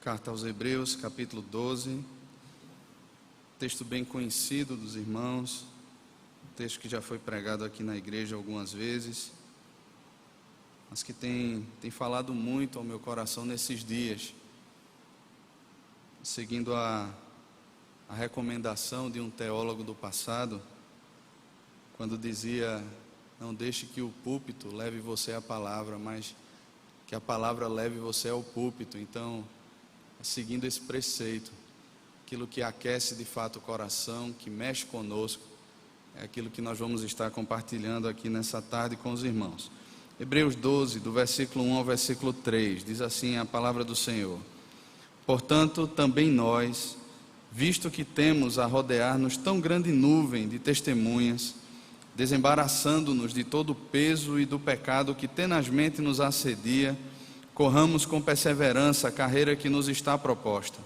Carta aos Hebreus, capítulo 12, texto bem conhecido dos irmãos, texto que já foi pregado aqui na igreja algumas vezes, mas que tem falado muito ao meu coração nesses dias, seguindo a recomendação de um teólogo do passado, quando dizia: não deixe que o púlpito leve você à palavra, mas que a palavra leve você ao púlpito. Então, seguindo esse preceito, aquilo que aquece de fato o coração, que mexe conosco, é aquilo que nós vamos estar compartilhando aqui nessa tarde com os irmãos. Hebreus 12, do versículo 1 ao versículo 3, diz assim a palavra do Senhor: portanto, também nós, visto que temos a rodear-nos tão grande nuvem de testemunhas, desembaraçando-nos de todo o peso e do pecado que tenazmente nos assedia, corramos com perseverança a carreira que nos está proposta,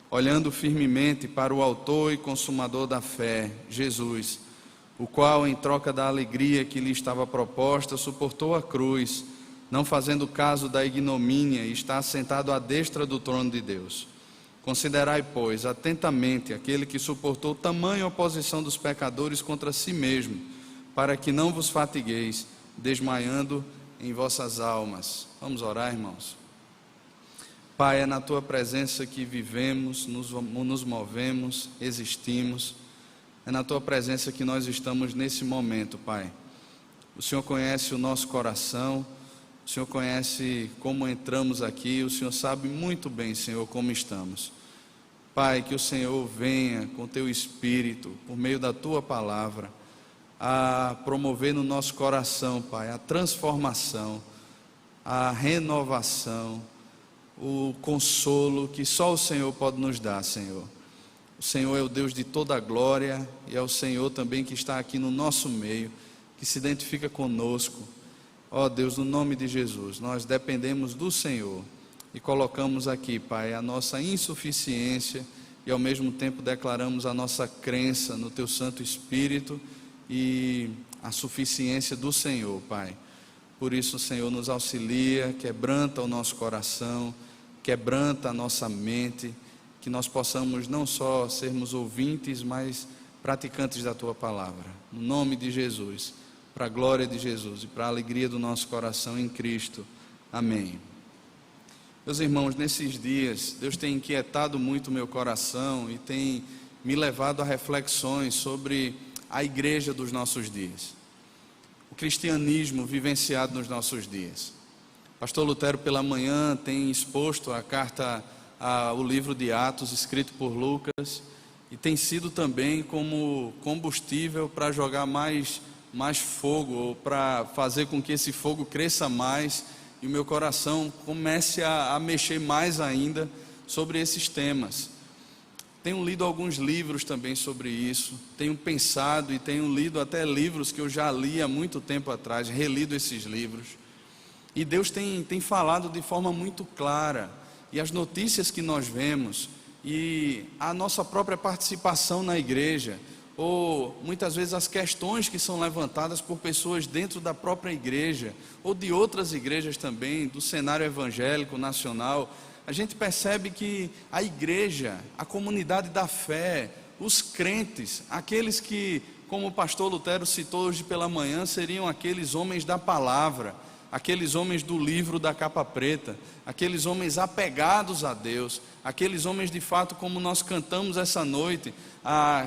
olhando firmemente para o autor e consumador da fé, Jesus, o qual, em troca da alegria que lhe estava proposta, suportou a cruz, não fazendo caso da ignomínia, e está assentado à destra do trono de Deus. Considerai, pois, atentamente aquele que suportou tamanha oposição dos pecadores contra si mesmo, para que não vos fatigueis, desmaiando em vossas almas. Vamos orar, irmãos. Pai, é na Tua presença que vivemos, nos movemos, existimos. É na Tua presença que nós estamos nesse momento, Pai. O Senhor conhece o nosso coração, o Senhor conhece como entramos aqui, o Senhor sabe muito bem, Senhor, como estamos. Pai, que o Senhor venha com Teu Espírito, por meio da Tua palavra, a promover no nosso coração, Pai, a transformação, a renovação, o consolo que só o Senhor pode nos dar, Senhor. O Senhor é o Deus de toda a glória e é o Senhor também que está aqui no nosso meio, que se identifica conosco. Ó Deus, no nome de Jesus, nós dependemos do Senhor e colocamos aqui, Pai, a nossa insuficiência e ao mesmo tempo declaramos a nossa crença no Teu Santo Espírito e a suficiência do Senhor, Pai. Por isso o Senhor nos auxilia, quebranta o nosso coração, quebranta a nossa mente, que nós possamos não só sermos ouvintes, mas praticantes da Tua palavra. No nome de Jesus, para a glória de Jesus e para a alegria do nosso coração em Cristo. Amém. Meus irmãos, nesses dias, Deus tem inquietado muito o meu coração e tem me levado a reflexões sobre a igreja dos nossos dias, o cristianismo vivenciado nos nossos dias. Pastor Lutero pela manhã tem exposto a carta, o livro de Atos escrito por Lucas, e tem sido também como combustível para jogar mais fogo, ou para fazer com que esse fogo cresça mais e o meu coração comece a mexer mais ainda sobre esses temas. Tenho lido alguns livros também sobre isso, tenho pensado e tenho lido até livros que eu já li há muito tempo atrás, relido esses livros. E Deus tem falado de forma muito clara, e as notícias que nós vemos, e a nossa própria participação na igreja, ou muitas vezes as questões que são levantadas por pessoas dentro da própria igreja, ou de outras igrejas também, do cenário evangélico nacional, a gente percebe que a igreja, a comunidade da fé, os crentes, aqueles que, como o pastor Lutero citou hoje pela manhã, seriam aqueles homens da palavra, aqueles homens do livro da capa preta, aqueles homens apegados a Deus, aqueles homens de fato, como nós cantamos essa noite,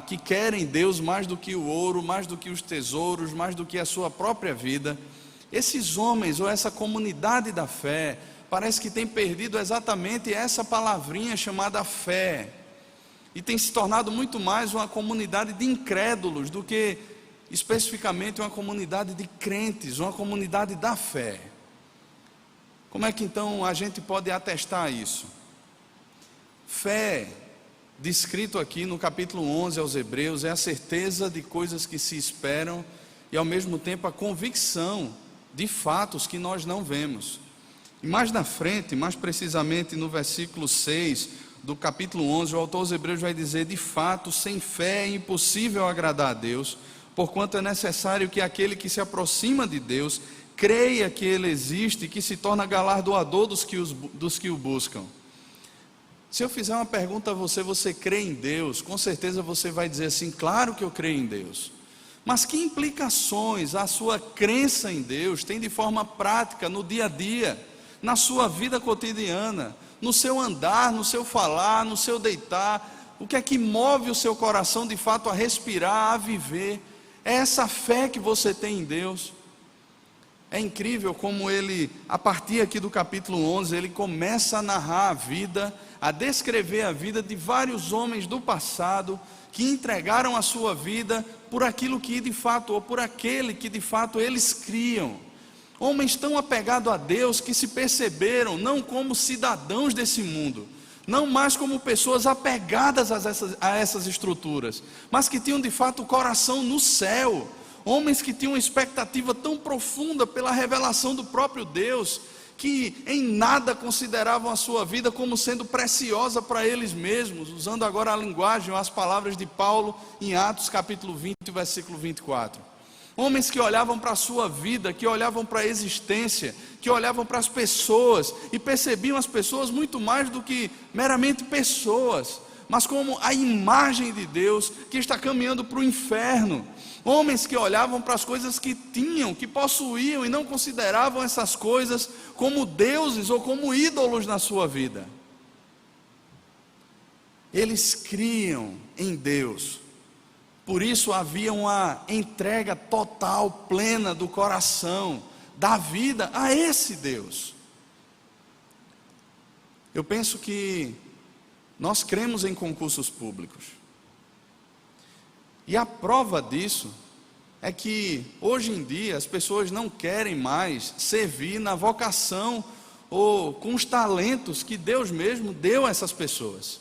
que querem Deus mais do que o ouro, mais do que os tesouros, mais do que a sua própria vida. Esses homens, ou essa comunidade da fé, parece que tem perdido exatamente essa palavrinha chamada fé, e tem se tornado muito mais uma comunidade de incrédulos do que especificamente uma comunidade de crentes, uma comunidade da fé. Como é que então a gente pode atestar isso? Fé, descrito aqui no capítulo 11 aos Hebreus, é a certeza de coisas que se esperam e ao mesmo tempo a convicção de fatos que nós não vemos. E mais na frente, mais precisamente no versículo 6 do capítulo 11, o autor aos Hebreus vai dizer: de fato, sem fé é impossível agradar a Deus, porquanto é necessário que aquele que se aproxima de Deus creia que Ele existe e que se torna galardoador dos que o buscam. Se eu fizer uma pergunta a você, você crê em Deus? Com certeza você vai dizer assim, claro que eu creio em Deus. Mas que implicações a sua crença em Deus tem de forma prática, no dia a dia, na sua vida cotidiana, no seu andar, no seu falar, no seu deitar? O que é que move o seu coração de fato a respirar, a viver? É essa fé que você tem em Deus. É incrível como ele, a partir aqui do capítulo 11, ele começa a narrar a vida, a descrever a vida de vários homens do passado, que entregaram a sua vida por aquilo que de fato, ou por aquele que de fato eles criam. Homens tão apegados a Deus, que se perceberam não como cidadãos desse mundo, não mais como pessoas apegadas a essas estruturas, mas que tinham de fato o coração no céu. Homens que tinham uma expectativa tão profunda pela revelação do próprio Deus, que em nada consideravam a sua vida como sendo preciosa para eles mesmos, usando agora a linguagem, as palavras de Paulo em Atos capítulo 20, versículo 24. Homens que olhavam para a sua vida, que olhavam para a existência, que olhavam para as pessoas e percebiam as pessoas muito mais do que meramente pessoas, mas como a imagem de Deus que está caminhando para o inferno. Homens que olhavam para as coisas que tinham, que possuíam, e não consideravam essas coisas como deuses ou como ídolos na sua vida. Eles criam em Deus, por isso havia uma entrega total, plena do coração, da vida a esse Deus. Eu penso que nós cremos em concursos públicos. E a prova disso é que hoje em dia as pessoas não querem mais servir na vocação ou com os talentos que Deus mesmo deu a essas pessoas.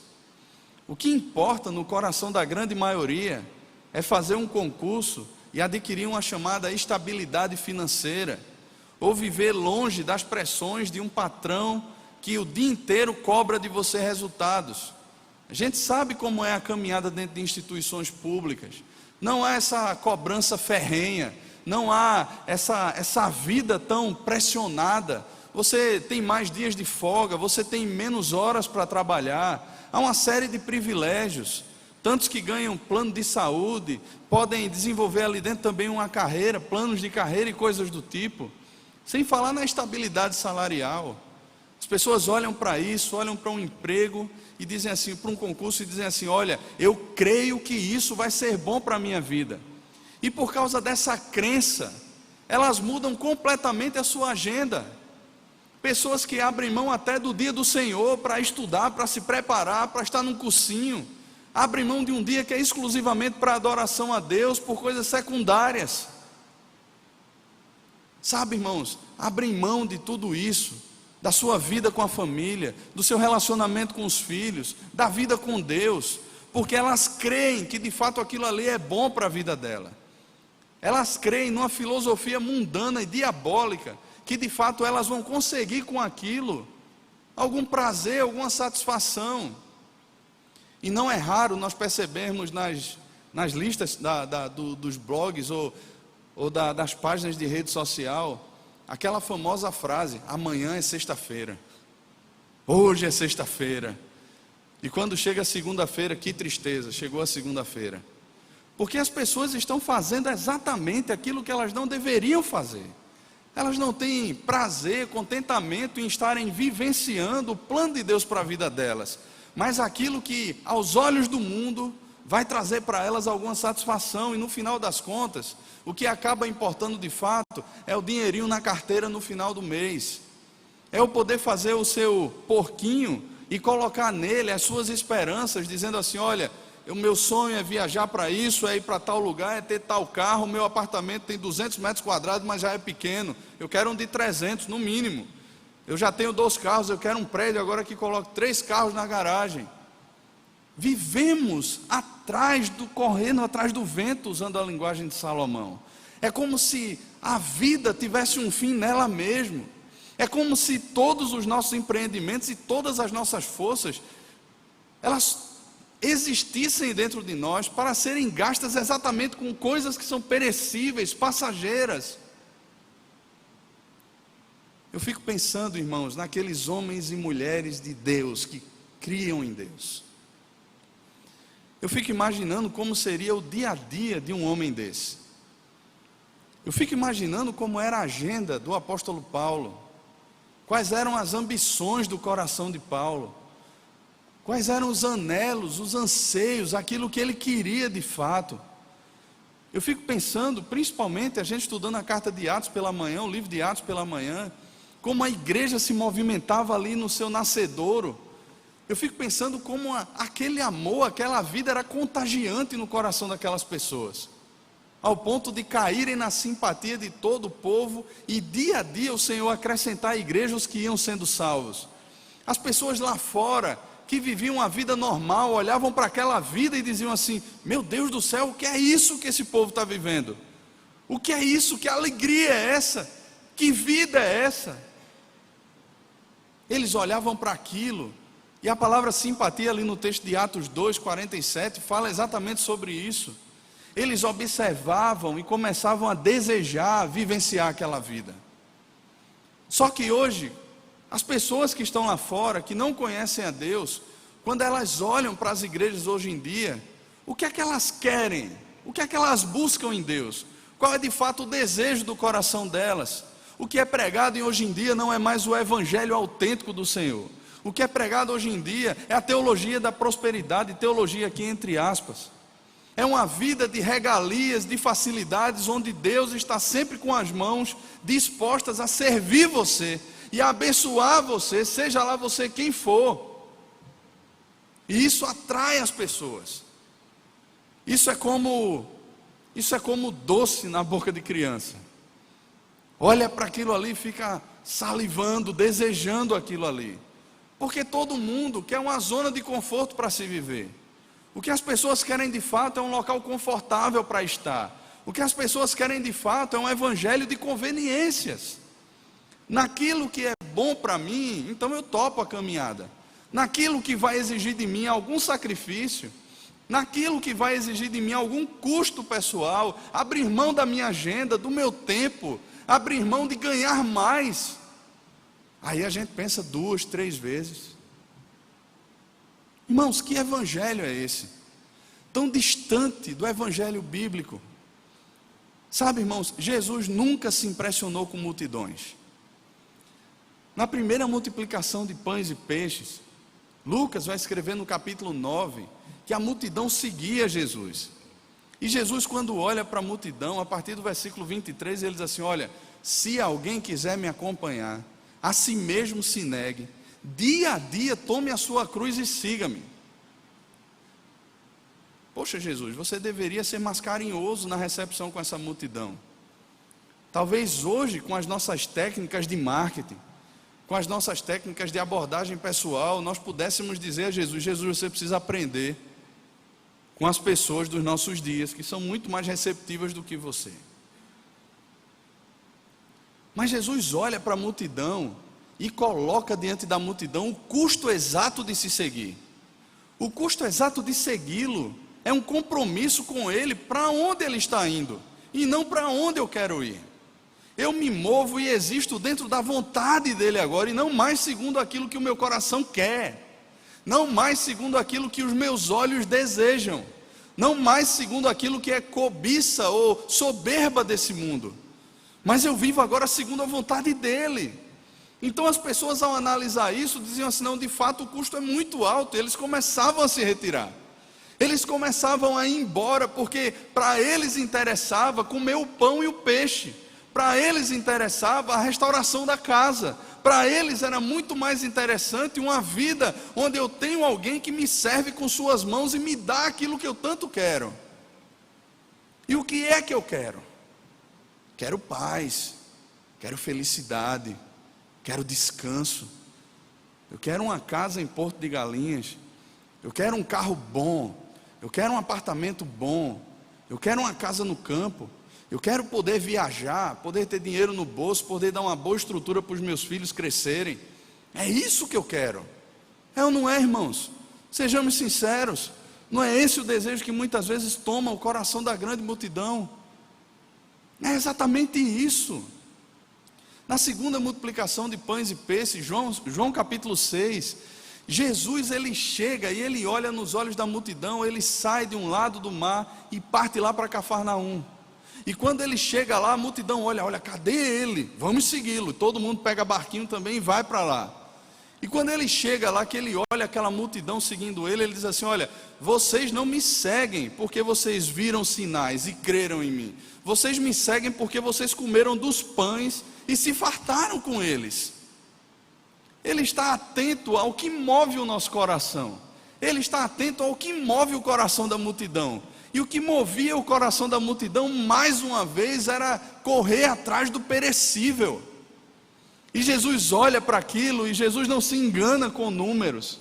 O que importa no coração da grande maioria é fazer um concurso e adquirir uma chamada estabilidade financeira, ou viver longe das pressões de um patrão que o dia inteiro cobra de você resultados. A gente sabe como é a caminhada dentro de instituições públicas. Não há essa cobrança ferrenha, não há essa vida tão pressionada. Você tem mais dias de folga, você tem menos horas para trabalhar. Há uma série de privilégios. Tantos que ganham plano de saúde, podem desenvolver ali dentro também uma carreira, planos de carreira e coisas do tipo. Sem falar na estabilidade salarial. As pessoas olham para isso, olham para um emprego e dizem assim, para um concurso e dizem assim, olha, eu creio que isso vai ser bom para a minha vida. E por causa dessa crença, elas mudam completamente a sua agenda. Pessoas que abrem mão até do dia do Senhor para estudar, para se preparar, para estar num cursinho. Abrem mão de um dia que é exclusivamente para adoração a Deus, por coisas secundárias. Sabe, irmãos, abrem mão de tudo isso, da sua vida com a família, do seu relacionamento com os filhos, da vida com Deus, porque elas creem que de fato aquilo ali é bom para a vida dela. Elas creem numa filosofia mundana e diabólica, que de fato elas vão conseguir com aquilo algum prazer, alguma satisfação. E não é raro nós percebermos nas listas dos blogs ou das páginas de rede social, aquela famosa frase, amanhã é sexta-feira, hoje é sexta-feira. E quando chega a segunda-feira, que tristeza, chegou a segunda-feira. Porque as pessoas estão fazendo exatamente aquilo que elas não deveriam fazer. Elas não têm prazer, contentamento em estarem vivenciando o plano de Deus para a vida delas, mas aquilo que aos olhos do mundo vai trazer para elas alguma satisfação. E no final das contas, o que acaba importando de fato é o dinheirinho na carteira no final do mês. É o poder fazer o seu porquinho e colocar nele as suas esperanças, dizendo assim, olha, o meu sonho é viajar para isso, é ir para tal lugar, é ter tal carro, o meu apartamento tem 200 metros quadrados, mas já é pequeno, eu quero um de 300 no mínimo, eu já tenho 2 carros, eu quero um prédio agora que coloque 3 carros na garagem. Vivemos correndo atrás do vento, usando a linguagem de Salomão. É como se a vida tivesse um fim nela mesmo. É como se todos os nossos empreendimentos e todas as nossas forças, elas existissem dentro de nós para serem gastas exatamente com coisas que são perecíveis, passageiras. Eu fico pensando, irmãos, naqueles homens e mulheres de Deus que criam em Deus. Eu fico imaginando como seria o dia a dia de um homem desse. Eu fico imaginando como era a agenda do apóstolo Paulo, quais eram as ambições do coração de Paulo, quais eram os anelos, os anseios, aquilo que ele queria de fato. Eu fico pensando, principalmente a gente estudando a carta de Atos pela manhã, o livro de Atos pela manhã, como a igreja se movimentava ali no seu nascedouro. Eu fico pensando como aquele amor, aquela vida era contagiante no coração daquelas pessoas, ao ponto de caírem na simpatia de todo o povo, e dia a dia o Senhor acrescentar à igreja os que iam sendo salvos. As pessoas lá fora, que viviam a vida normal, olhavam para aquela vida e diziam assim: meu Deus do céu, o que é isso que esse povo está vivendo? O que é isso? Que alegria é essa? Que vida é essa? Eles olhavam para aquilo, e a palavra simpatia ali no texto de Atos 2:47 fala exatamente sobre isso. Eles observavam e começavam a desejar vivenciar aquela vida. Só que hoje, as pessoas que estão lá fora, que não conhecem a Deus, quando elas olham para as igrejas hoje em dia, o que é que elas querem? O que é que elas buscam em Deus? Qual é de fato o desejo do coração delas? O que é pregado hoje em dia não é mais o evangelho autêntico do Senhor. O que é pregado hoje em dia é a teologia da prosperidade, teologia aqui entre aspas. É uma vida de regalias, de facilidades, onde Deus está sempre com as mãos dispostas a servir você e a abençoar você, seja lá você quem for. E isso atrai as pessoas. Isso é como doce na boca de criança. Olha para aquilo ali e fica salivando, desejando aquilo ali. Porque todo mundo quer uma zona de conforto para se viver. O que as pessoas querem de fato é um local confortável para estar. O que as pessoas querem de fato é um evangelho de conveniências. Naquilo que é bom para mim, então eu topo a caminhada. Naquilo que vai exigir de mim algum sacrifício, naquilo que vai exigir de mim algum custo pessoal, abrir mão da minha agenda, do meu tempo, abrir mão de ganhar mais. Aí a gente pensa 2, 3 vezes. Irmãos, que evangelho é esse? Tão distante do evangelho bíblico. Sabe, irmãos, Jesus nunca se impressionou com multidões. Na primeira multiplicação de pães e peixes, Lucas vai escrever no capítulo 9, que a multidão seguia Jesus. E Jesus, quando olha para a multidão, a partir do versículo 23, ele diz assim: olha, se alguém quiser me acompanhar, a si mesmo se negue, dia a dia tome a sua cruz e siga-me. Poxa, Jesus, você deveria ser mais carinhoso na recepção com essa multidão. Talvez hoje, com as nossas técnicas de marketing, com as nossas técnicas de abordagem pessoal, nós pudéssemos dizer a Jesus: Jesus, você precisa aprender com as pessoas dos nossos dias, que são muito mais receptivas do que você. Mas Jesus olha para a multidão e coloca diante da multidão o custo exato de se seguir. O custo exato de segui-lo é um compromisso com Ele para onde Ele está indo, e não para onde eu quero ir. Eu me movo e existo dentro da vontade dEle agora, e não mais segundo aquilo que o meu coração quer, não mais segundo aquilo que os meus olhos desejam, não mais segundo aquilo que é cobiça ou soberba desse mundo, mas eu vivo agora segundo a vontade dEle. Então as pessoas, ao analisar isso, diziam assim: não, de fato o custo é muito alto. Eles começavam a se retirar, eles começavam a ir embora, porque para eles interessava comer o pão e o peixe, para eles interessava a restauração da casa, para eles era muito mais interessante uma vida onde eu tenho alguém que me serve com suas mãos e me dá aquilo que eu tanto quero. E o que é que eu quero? Quero paz, quero felicidade, quero descanso, eu quero uma casa em Porto de Galinhas, eu quero um carro bom, eu quero um apartamento bom, eu quero uma casa no campo, eu quero poder viajar, poder ter dinheiro no bolso, poder dar uma boa estrutura para os meus filhos crescerem. É isso que eu quero. É ou não é, irmãos? Sejamos sinceros, não é esse o desejo que muitas vezes toma o coração da grande multidão? É exatamente isso. Na segunda multiplicação de pães e peixes, João capítulo 6, Jesus, ele chega e ele olha nos olhos da multidão, ele sai de um lado do mar e parte lá para Cafarnaum. E quando ele chega lá, a multidão olha, cadê ele? Vamos segui-lo. Todo mundo pega barquinho também e vai para lá. E quando ele chega lá, que ele olha aquela multidão seguindo ele, ele diz assim: olha, vocês não me seguem porque vocês viram sinais e creram em mim. Vocês me seguem porque vocês comeram dos pães e se fartaram com eles. Ele está atento ao que move o nosso coração. Ele está atento ao que move o coração da multidão. E o que movia o coração da multidão, mais uma vez, era correr atrás do perecível. E Jesus olha para aquilo, e Jesus não se engana com números.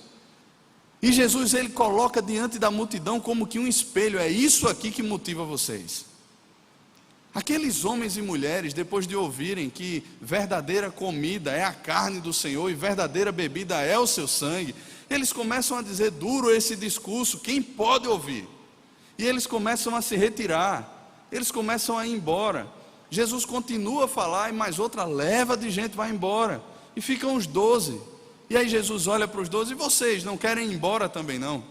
E Jesus, ele coloca diante da multidão como que um espelho: é isso aqui que motiva vocês. Aqueles homens e mulheres, depois de ouvirem que verdadeira comida é a carne do Senhor e verdadeira bebida é o seu sangue, eles começam a dizer duro esse discurso: quem pode ouvir? E eles começam a se retirar, eles começam a ir embora. Jesus continua a falar e mais outra leva de gente vai embora, e ficam os 12. E aí Jesus olha para os 12: e vocês não querem ir embora também não?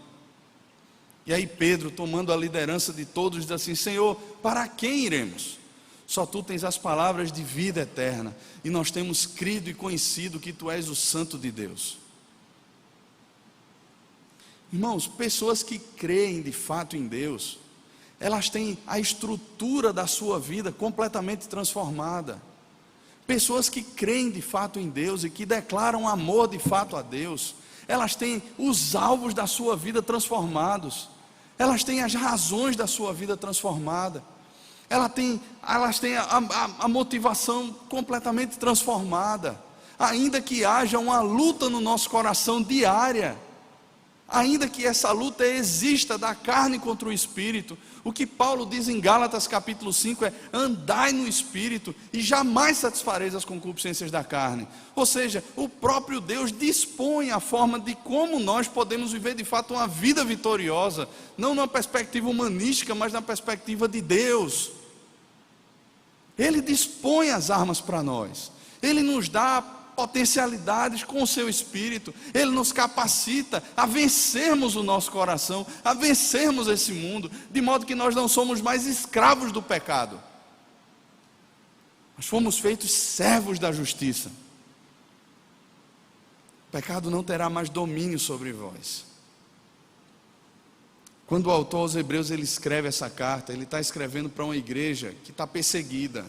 E aí Pedro, tomando a liderança de todos, diz assim: Senhor, para quem iremos? Só tu tens as palavras de vida eterna, e nós temos crido e conhecido que tu és o Santo de Deus. Irmãos, pessoas que creem de fato em Deus, elas têm a estrutura da sua vida completamente transformada. Pessoas que creem de fato em Deus e que declaram amor de fato a Deus, elas têm os alvos da sua vida transformados, elas têm as razões da sua vida transformada, elas têm a motivação completamente transformada. Ainda que haja uma luta no nosso coração diária, ainda que essa luta exista da carne contra o Espírito, o que Paulo diz em Gálatas capítulo 5 é: andai no Espírito e jamais satisfareis as concupiscências da carne. Ou seja, o próprio Deus dispõe a forma de como nós podemos viver de fato uma vida vitoriosa, não numa perspectiva humanística, mas na perspectiva de Deus. Ele dispõe as armas para nós, Ele nos dá potencialidades com o seu Espírito, Ele nos capacita a vencermos o nosso coração, a vencermos esse mundo, de modo que nós não somos mais escravos do pecado, nós fomos feitos servos da justiça. O pecado não terá mais domínio sobre vós. Quando o autor aos Hebreus ele escreve essa carta, ele está escrevendo para uma igreja que está perseguida,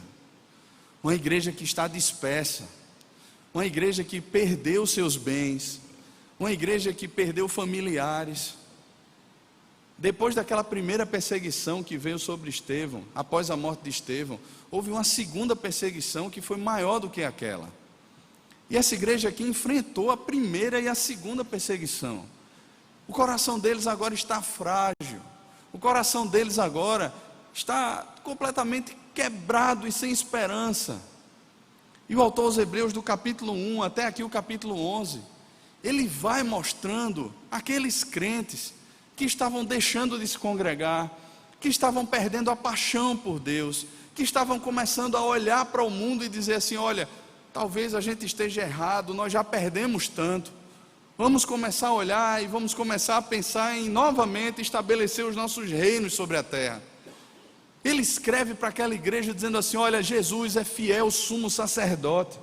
uma igreja que está dispersa, uma igreja que perdeu seus bens, uma igreja que perdeu familiares. Depois daquela primeira perseguição que veio sobre Estevão, após a morte de Estevão, houve uma segunda perseguição que foi maior do que aquela. E essa igreja aqui enfrentou a primeira e a segunda perseguição. O coração deles agora está frágil, o coração deles agora está completamente quebrado e sem esperança. E o autor aos Hebreus, do capítulo 1 até aqui o capítulo 11, ele vai mostrando aqueles crentes que estavam deixando de se congregar, que estavam perdendo a paixão por Deus, que estavam começando a olhar para o mundo e dizer assim: olha, talvez a gente esteja errado, nós já perdemos tanto. Vamos começar a olhar e vamos começar a pensar em novamente estabelecer os nossos reinos sobre a terra. Ele escreve para aquela igreja dizendo assim: olha, Jesus é fiel sumo sacerdote,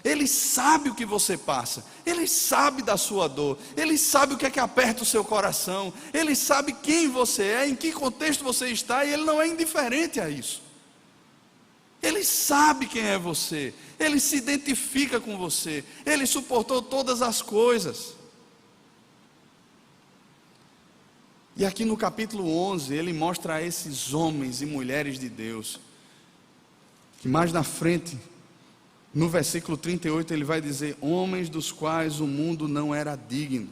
Ele sabe o que você passa, Ele sabe da sua dor, Ele sabe o que é que aperta o seu coração, Ele sabe quem você é, em que contexto você está, e Ele não é indiferente a isso. Ele sabe quem é você, Ele se identifica com você, Ele suportou todas as coisas. E aqui no capítulo 11, ele mostra a esses homens e mulheres de Deus, que mais na frente, no versículo 38, ele vai dizer: homens dos quais o mundo não era digno,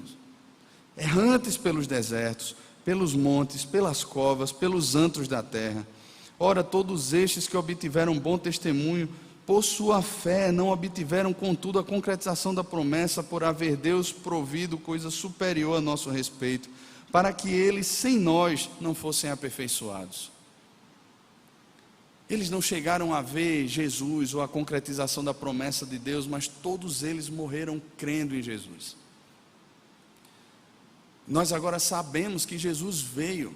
errantes pelos desertos, pelos montes, pelas covas, pelos antros da terra. Ora, todos estes que obtiveram bom testemunho, por sua fé, não obtiveram contudo a concretização da promessa, por haver Deus provido coisa superior a nosso respeito, para que eles sem nós não fossem aperfeiçoados. Eles não chegaram a ver Jesus ou a concretização da promessa de Deus, mas todos eles morreram crendo em Jesus. Nós agora sabemos que Jesus veio.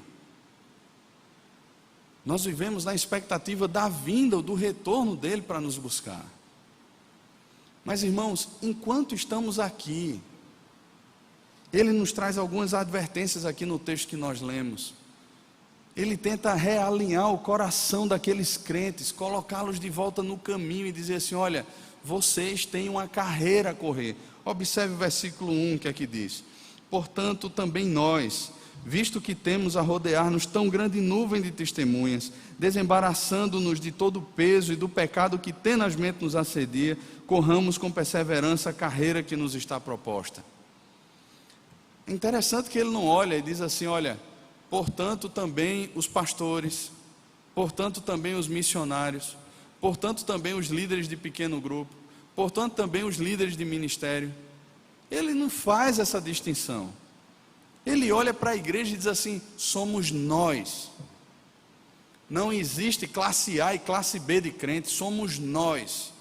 Nós vivemos na expectativa da vinda ou do retorno dele para nos buscar. Mas, irmãos, enquanto estamos aqui, ele nos traz algumas advertências aqui no texto que nós lemos. Ele tenta realinhar o coração daqueles crentes, colocá-los de volta no caminho e dizer assim: olha, vocês têm uma carreira a correr. Observe o versículo 1 que aqui diz: portanto também nós, visto que temos a rodear-nos tão grande nuvem de testemunhas, desembaraçando-nos de todo o peso e do pecado que tenazmente nos assedia, corramos com perseverança a carreira que nos está proposta. É interessante que ele não olha e diz assim: olha, portanto também os pastores, portanto também os missionários, portanto também os líderes de pequeno grupo, portanto também os líderes de ministério. Ele não faz essa distinção. Ele olha para a igreja e diz assim: somos nós. Não existe classe A e classe B de crentes, somos nós.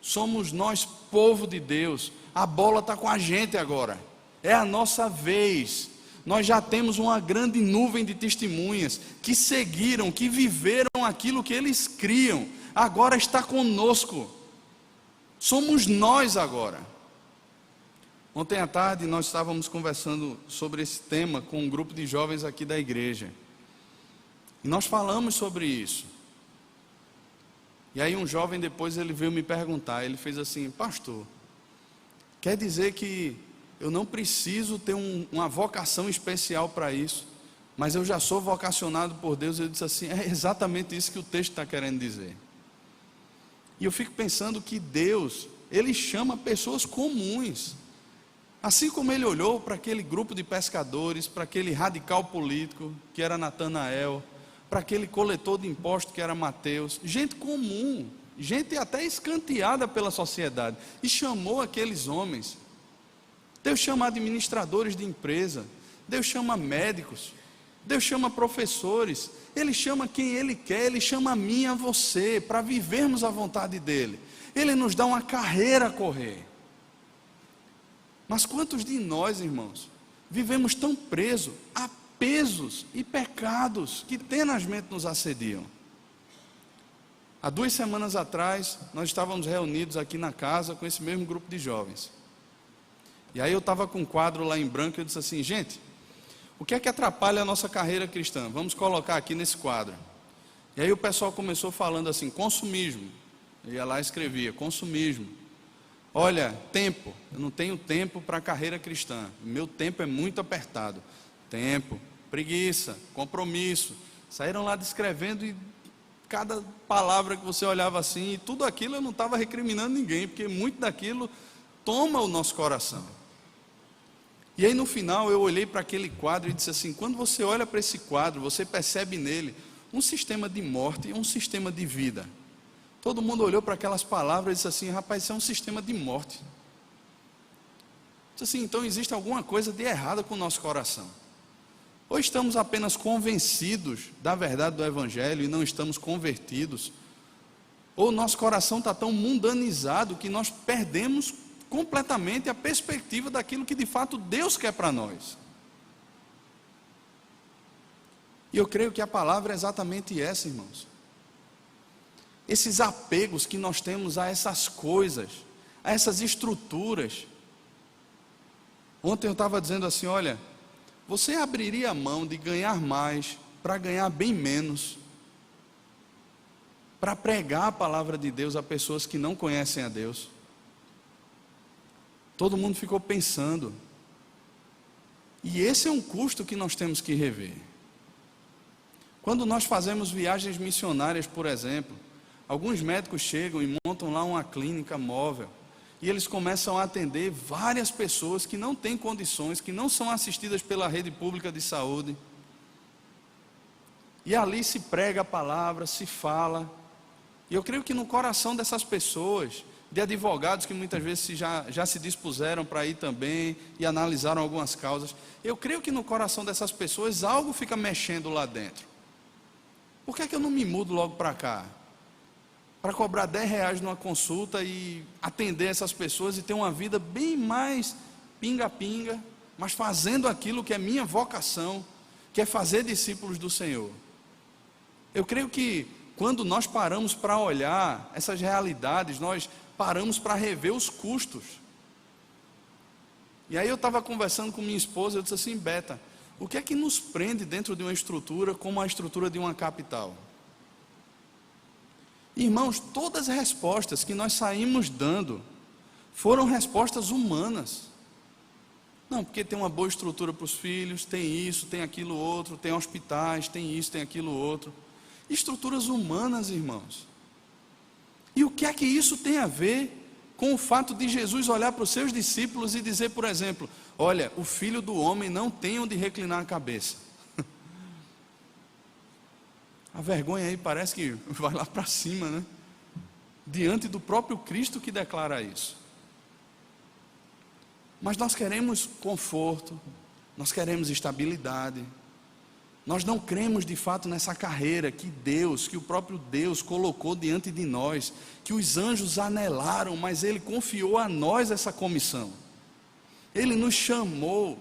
Somos nós, povo de Deus. A bola está com a gente agora, é a nossa vez. Nós já temos uma grande nuvem de testemunhas que seguiram, que viveram aquilo que eles criam. Agora está conosco. Somos nós agora. Ontem à tarde nós estávamos conversando sobre esse tema com um grupo de jovens aqui da igreja. E nós falamos sobre isso. E aí um jovem depois ele veio me perguntar, ele fez assim: pastor, quer dizer que eu não preciso ter uma vocação especial para isso, mas eu já sou vocacionado por Deus? Eu disse assim: é exatamente isso que o texto está querendo dizer. E eu fico pensando que Deus, Ele chama pessoas comuns. Assim como Ele olhou para aquele grupo de pescadores, para aquele radical político que era Natanael, para aquele coletor de impostos que era Mateus, gente comum, gente até escanteada pela sociedade, e chamou aqueles homens. Deus chama administradores de empresa, Deus chama médicos, Deus chama professores, Ele chama quem Ele quer, Ele chama a mim e a você, para vivermos a vontade dEle. Ele nos dá uma carreira a correr. Mas quantos de nós, irmãos, vivemos tão presos a pesos e pecados que tenazmente nos assediam? Há 2 semanas atrás, nós estávamos reunidos aqui na casa com esse mesmo grupo de jovens. E aí eu estava com um quadro lá em branco e eu disse assim: gente, o que é que atrapalha a nossa carreira cristã? Vamos colocar aqui nesse quadro. E aí o pessoal começou falando assim: consumismo. Eu ia lá e escrevia: consumismo. Olha, tempo, eu não tenho tempo para a carreira cristã, meu tempo é muito apertado. Tempo, preguiça, compromisso. Saíram lá descrevendo, e cada palavra que você olhava assim, e tudo aquilo eu não estava recriminando ninguém, porque muito daquilo toma o nosso coração. E aí no final eu olhei para aquele quadro e disse assim: quando você olha para esse quadro, você percebe nele um sistema de morte e um sistema de vida. Todo mundo olhou para aquelas palavras e disse assim: rapaz, isso é um sistema de morte. Disse assim: então existe alguma coisa de errado com o nosso coração. Ou estamos apenas convencidos da verdade do Evangelho e não estamos convertidos, ou o nosso coração está tão mundanizado que nós perdemos completamente a perspectiva daquilo que de fato Deus quer para nós. E eu creio que a palavra é exatamente essa, irmãos. Esses apegos que nós temos a essas coisas, a essas estruturas. Ontem eu estava dizendo assim: olha, você abriria a mão de ganhar mais para ganhar bem menos, para pregar a palavra de Deus a pessoas que não conhecem a Deus? Todo mundo ficou pensando. E esse é um custo que nós temos que rever. Quando nós fazemos viagens missionárias, por exemplo, alguns médicos chegam e montam lá uma clínica móvel, e eles começam a atender várias pessoas que não têm condições, que não são assistidas pela rede pública de saúde. E ali se prega a palavra, se fala. E eu creio que no coração dessas pessoas, de advogados que muitas vezes já se dispuseram para ir também e analisaram algumas causas, eu creio que no coração dessas pessoas algo fica mexendo lá dentro. Por que é que eu não me mudo logo para cá? Para cobrar R$10 numa consulta e atender essas pessoas e ter uma vida bem mais pinga-pinga, mas fazendo aquilo que é minha vocação, que é fazer discípulos do Senhor. Eu creio que quando nós paramos para olhar essas realidades, nós paramos para rever os custos. E aí eu estava conversando com minha esposa, eu disse assim: Beta, o que é que nos prende dentro de uma estrutura como a estrutura de uma capital? Irmãos, todas as respostas que nós saímos dando foram respostas humanas. Não, porque tem uma boa estrutura para os filhos, tem isso, tem aquilo outro, tem hospitais, tem isso, tem aquilo outro. Estruturas humanas, irmãos. E o que é que isso tem a ver com o fato de Jesus olhar para os seus discípulos e dizer, por exemplo: olha, o Filho do Homem não tem onde reclinar a cabeça? A vergonha aí parece que vai lá para cima, né? Diante do próprio Cristo que declara isso. Mas nós queremos conforto, nós queremos estabilidade. Nós não cremos de fato nessa carreira que o próprio Deus colocou diante de nós, que os anjos anelaram, mas Ele confiou a nós essa comissão. Ele nos chamou.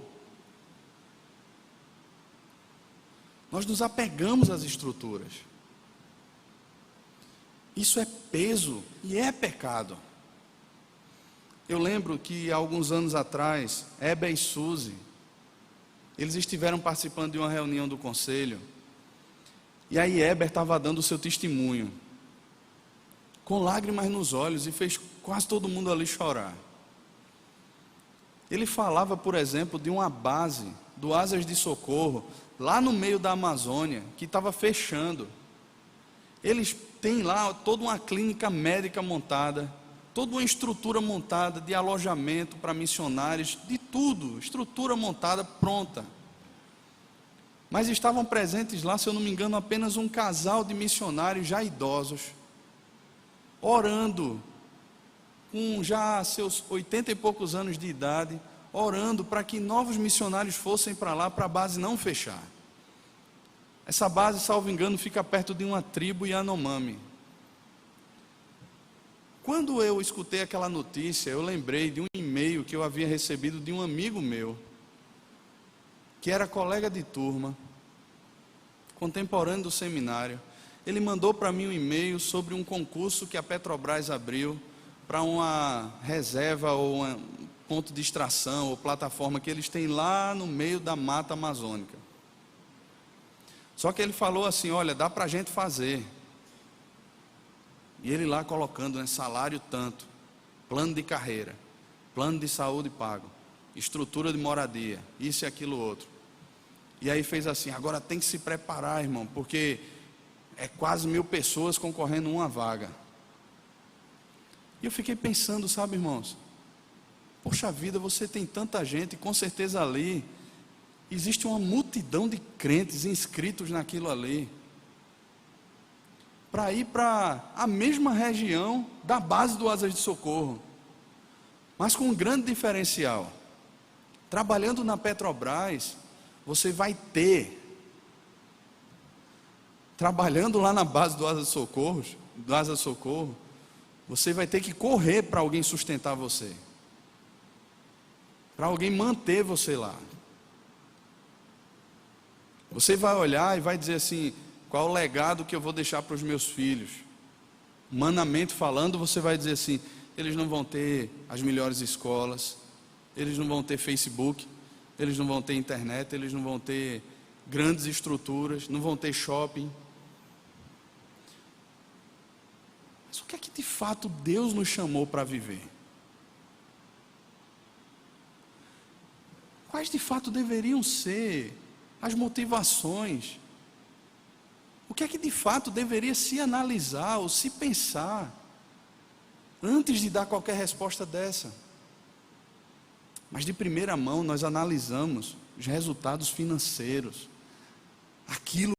Nós nos apegamos às estruturas. Isso é peso e é pecado. Eu lembro que há alguns anos atrás, Heber e Suzy, eles estiveram participando de uma reunião do conselho, e aí Heber estava dando o seu testemunho, com lágrimas nos olhos, e fez quase todo mundo ali chorar. Ele falava, por exemplo, de uma base do Asas de Socorro, lá no meio da Amazônia, que estava fechando. Eles têm lá toda uma clínica médica montada, toda uma estrutura montada de alojamento para missionários, de tudo, estrutura montada, pronta. Mas estavam presentes lá, se eu não me engano, apenas um casal de missionários já idosos, orando, com já seus 80 e poucos anos de idade, orando para que novos missionários fossem para lá, para a base não fechar. Essa base, salvo engano, fica perto de uma tribo Yanomami. Quando eu escutei aquela notícia, eu lembrei de um e-mail que eu havia recebido de um amigo meu, que era colega de turma, contemporâneo do seminário. Ele mandou para mim um e-mail sobre um concurso que a Petrobras abriu para uma reserva ou um ponto de extração ou plataforma que eles têm lá no meio da mata amazônica. Só que ele falou assim: olha, dá para a gente fazer. E ele lá colocando, né, salário tanto, plano de carreira, plano de saúde pago, estrutura de moradia, isso e aquilo outro. E aí fez assim: agora tem que se preparar, irmão, porque é quase 1000 pessoas concorrendo uma vaga. E eu fiquei pensando, sabe, irmãos, poxa vida, você tem tanta gente, com certeza ali existe uma multidão de crentes inscritos naquilo ali, para ir para a mesma região da base do Asas de Socorro, mas com um grande diferencial. Trabalhando na Petrobras, você vai ter, trabalhando lá na base do Asas de Socorro, você vai ter que correr para alguém sustentar você, para alguém manter você lá. Você vai olhar e vai dizer assim: qual o legado que eu vou deixar para os meus filhos? Humanamente falando, você vai dizer assim: eles não vão ter as melhores escolas, eles não vão ter Facebook, eles não vão ter internet, eles não vão ter grandes estruturas, não vão ter shopping. Mas o que é que de fato Deus nos chamou para viver? Quais de fato deveriam ser as motivações? O que é que de fato deveria se analisar ou se pensar antes de dar qualquer resposta dessa? Mas de primeira mão nós analisamos os resultados financeiros, aquilo